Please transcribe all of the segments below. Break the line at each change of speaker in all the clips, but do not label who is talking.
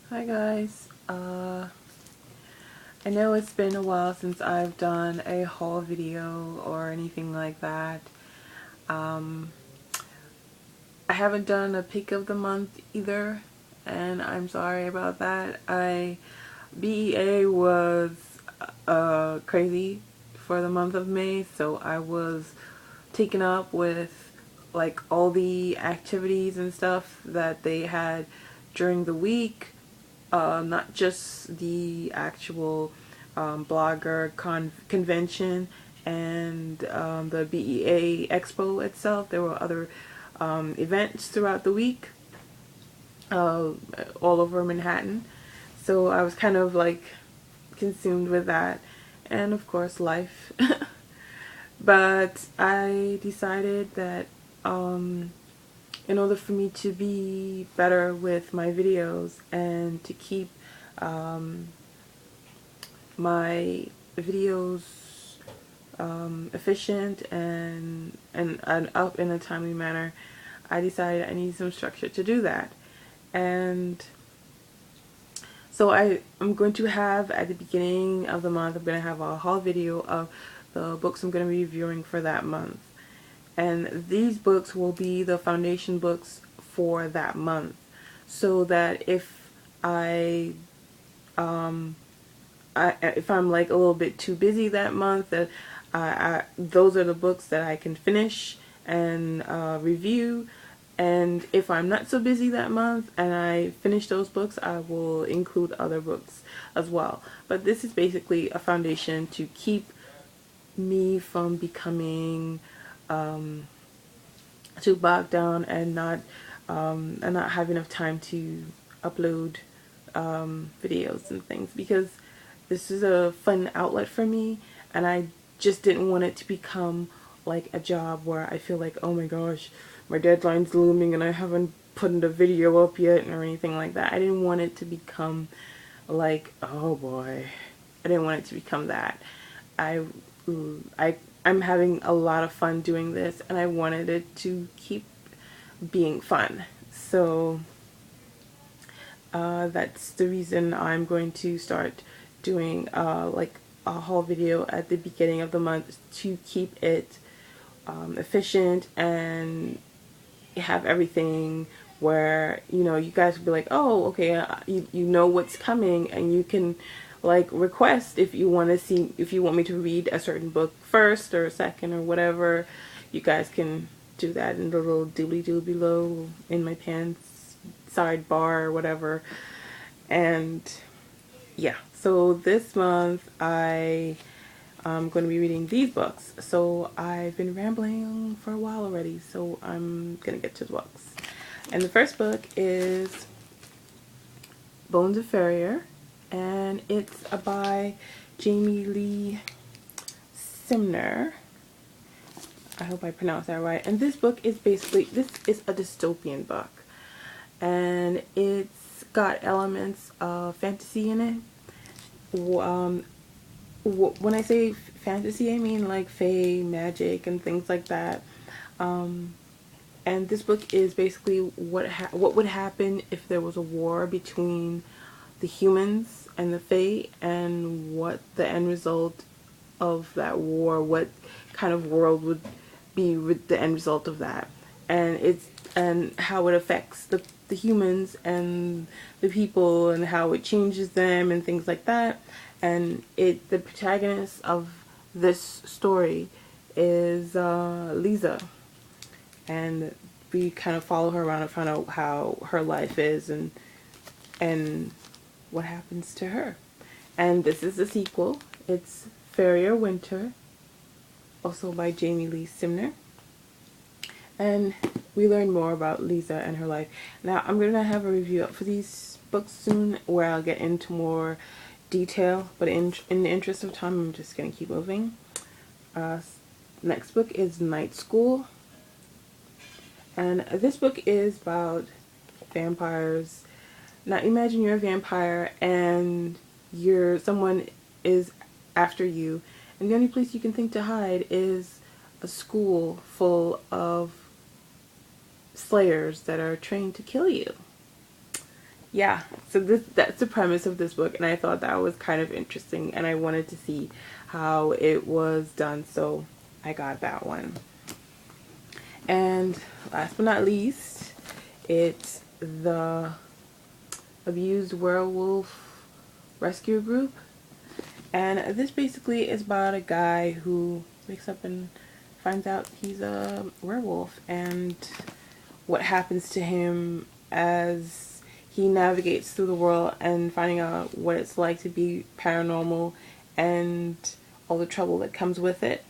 Hi guys, I know it's been a while since I've done a haul video or anything like that. Um, I haven't done a pick of the month either, and I'm sorry about that. BEA was crazy for the month of May, so I was taken up with like all the activities and stuff that they had during the week. Not just the actual blogger convention and the BEA Expo itself. There were other events throughout the week uh, all over Manhattan. So I was kind of like consumed with that. And of course, life. But I decided that in order for me to be better with my videos and to keep um, my videos efficient and up in a timely manner, I decided I need some structure to do that. And so I'm going to have, at the beginning of the month, I'm going to have a haul video of the books I'm going to be reviewing for that month. And these books will be the foundation books for that month. So that um, if I'm like a little bit too busy that month, that those are the books that I can finish and review. And if I'm not so busy that month and I finish those books, I will include other books as well. But this is basically a foundation to keep me from becoming too bogged down and not have enough time to upload videos and things, because this is a fun outlet for me, and I just didn't want it to become like a job where I feel like, oh my gosh, my deadline's looming and I haven't put the video up yet or anything like that. I didn't want it to become like, oh boy, I didn't want it to become that. I, I, I'm having a lot of fun doing this, and I wanted it to keep being fun. So that's the reason I'm going to start doing like a haul video at the beginning of the month to keep it efficient and have everything where, you know, you guys will be like, oh, okay, you know what's coming, and you can like request if you want to see, if you want me to read a certain book first or second or whatever. You guys can do that in the little doobly-doo below in my pants sidebar or whatever. And yeah, so this month I'm going to be reading these books. So I've been rambling for a while already, so I'm going to get to the books. And the first book is Bones of Farrier, and it's by Jamie Lee Simner. I hope I pronounced that right. And this book is basically, this is a dystopian book, and it's got elements of fantasy in it. When I say fantasy, I mean like fae, magic, and things like that. And this book is basically what would happen if there was a war between the humans and the fae, and what the end result of that war, what kind of world would be the end result of that, and how it affects the humans and the people, and how it changes them and things like that. And the protagonist of this story is Lisa, and we kind of follow her around and find out how her life is and what happens to her. And this is the sequel. It's Farrier Winter, also by Jamie Lee Simner. And we learn more about Lisa and her life. Now, I'm going to have a review up for these books soon where I'll get into more detail, but in the interest of time, I'm just going to keep moving. Next book is Night School. And this book is about vampires. Now imagine you're a vampire and someone is after you, and the only place you can think to hide is a school full of slayers that are trained to kill you. yeah, so that's the premise of this book, and I thought that was kind of interesting, and I wanted to see how it was done, so I got that one. And last but not least, it's the Abused Werewolf Rescue Group. And this basically is about a guy who wakes up and finds out he's a werewolf, and what happens to him as he navigates through the world and finding out what it's like to be paranormal and all the trouble that comes with it.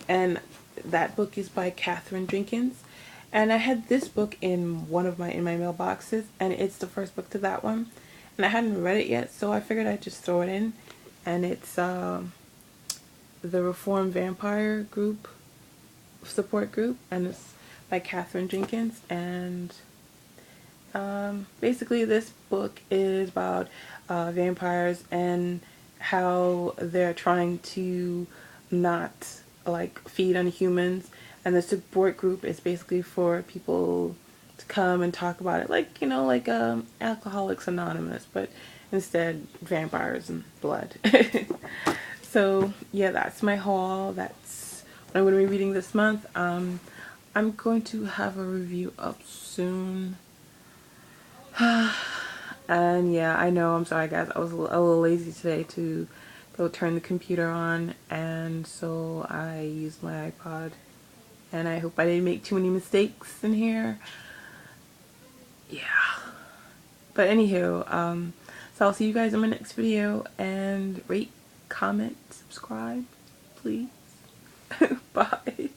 And that book is by Katherine Jenkins. And I had this book in my mailboxes, and it's the first book to that one. And I hadn't read it yet, so I figured I'd just throw it in. And it's the Reformed Vampire Group support group, and it's by Katherine Jenkins. And basically this book is about vampires and how they're trying to not like feed on humans, and the support group is basically for people to come and talk about it, like, you know, like Alcoholics Anonymous, but instead vampires and blood. So yeah, that's my haul. That's what I'm going to be reading this month. I'm going to have a review up soon. And yeah, I know, I'm sorry guys, I was a little lazy today to go turn the computer on, and so I used my iPod, and I hope I didn't make too many mistakes in here. Yeah. But anywho, so I'll see you guys in my next video, and rate, comment, subscribe, please. Bye.